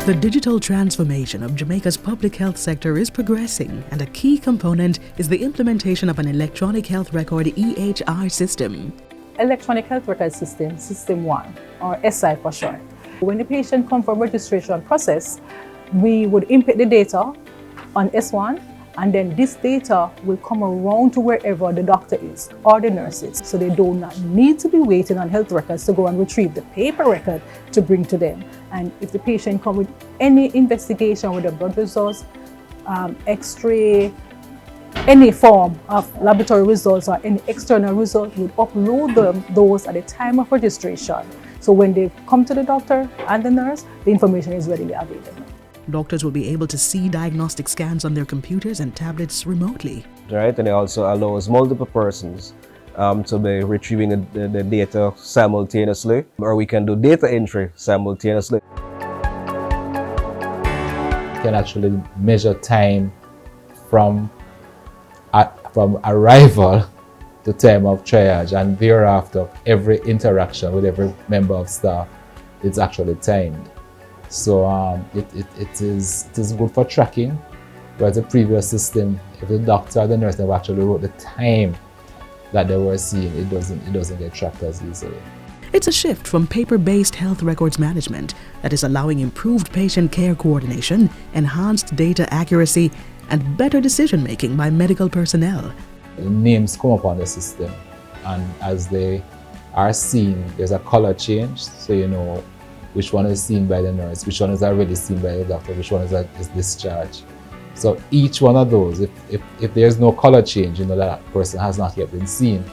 The digital transformation of Jamaica's public health sector is progressing, and a key component is the implementation of an electronic health record EHR system. Electronic Health Record System, System 1, or SI for short. When the patient comes for registration process, we would input the data on S1, and then this data will come around to wherever the doctor is or the nurse is. So they do not need to be waiting on health records to go and retrieve the paper record to bring to them. And if the patient comes with any investigation with the blood results, X-ray, any form of laboratory results or any external result, we would upload those at the time of registration. So when they come to the doctor and the nurse, the information is readily available. Doctors will be able to see diagnostic scans on their computers and tablets remotely. Right, and it also allows multiple persons to be retrieving the data simultaneously, or we can do data entry simultaneously. You can actually measure time from arrival to time of triage, and thereafter every interaction with every member of staff is actually timed. So it is good for tracking, whereas the previous system, if the doctor or the nurse never actually wrote the time that they were seeing, it doesn't get tracked as easily. It's a shift from paper-based health records management that is allowing improved patient care coordination, enhanced data accuracy, and better decision-making by medical personnel. The names come up on the system, and as they are seen, there's a color change, so you know which one is seen by the nurse, which one is already seen by the doctor, which one is discharged. So each one of those, if there's no color change, you know that person has not yet been seen.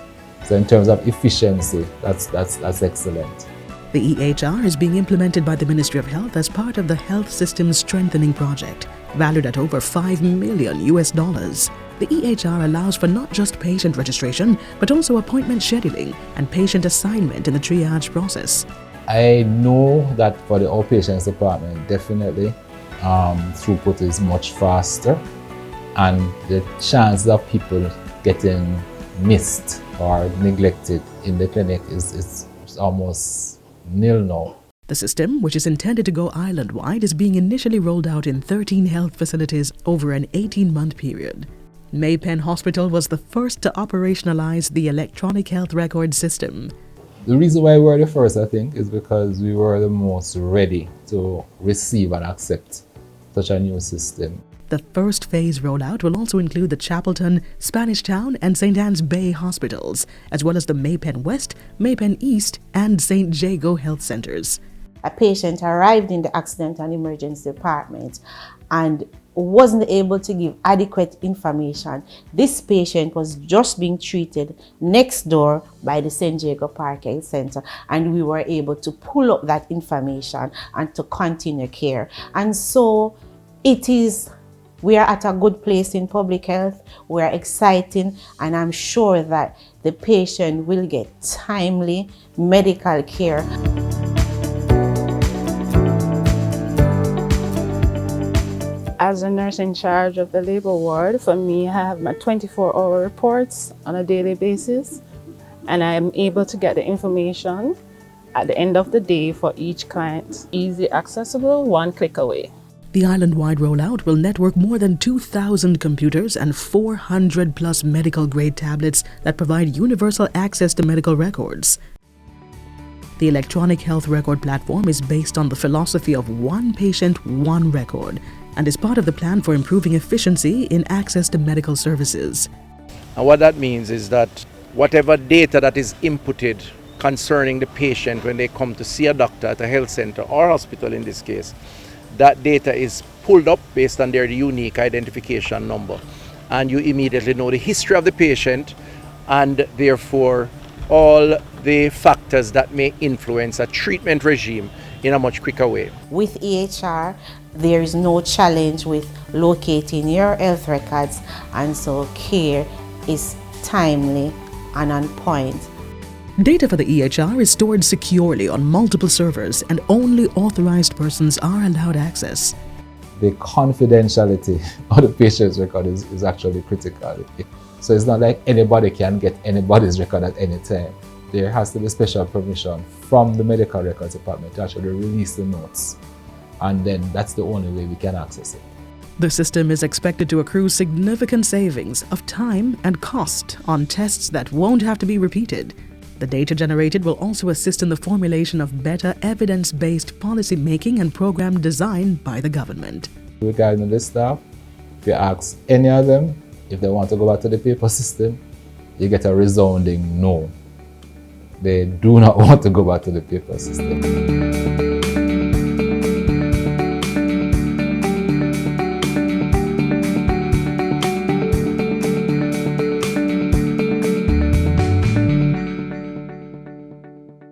So in terms of efficiency, that's excellent. The EHR is being implemented by the Ministry of Health as part of the Health Systems Strengthening Project, valued at over $5 million. The EHR allows for not just patient registration, but also appointment scheduling and patient assignment in the triage process. I know that for the outpatients department, definitely throughput is much faster, and the chance of people getting missed or neglected in the clinic is almost nil now. The system, which is intended to go island-wide, is being initially rolled out in 13 health facilities over an 18-month period. Maypen Hospital was the first to operationalize the electronic health record system. The reason why we were the first, I think, is because we were the most ready to receive and accept such a new system. The first phase rollout will also include the Chapelton, Spanish Town, and St. Anne's Bay hospitals, as well as the Maypen West, Maypen East, and St. Jago health centers. A patient arrived in the accident and emergency department and wasn't able to give adequate information. This patient was just being treated next door by the St. Jago Park Health Center, and we were able to pull up that information and to continue care. And so we are at a good place in public health. We are exciting, and I'm sure that the patient will get timely medical care. As a nurse in charge of the labor ward, for me, I have my 24-hour reports on a daily basis, and I am able to get the information at the end of the day for each client. Easy accessible, one click away. The island-wide rollout will network more than 2,000 computers and 400 plus medical-grade tablets that provide universal access to medical records. The electronic health record platform is based on the philosophy of one patient, one record, and is part of the plan for improving efficiency in access to medical services. And what that means is that whatever data that is inputted concerning the patient when they come to see a doctor at a health center or hospital in this case, that data is pulled up based on their unique identification number. And you immediately know the history of the patient and therefore all the factors that may influence a treatment regime in a much quicker way. With EHR, there is no challenge with locating your health records, and so care is timely and on point. Data for the EHR is stored securely on multiple servers, and only authorized persons are allowed access. The confidentiality of the patient's record is actually critical. So it's not like anybody can get anybody's record at any time. There has to be special permission from the medical records department to actually release the notes and then that's the only way we can access it. The system is expected to accrue significant savings of time and cost on tests that won't have to be repeated. The data generated will also assist in the formulation of better evidence-based policy making and program design by the government. Regarding the staff, if you ask any of them if they want to go back to the paper system, you get a resounding no. They do not want to go back to the paper system.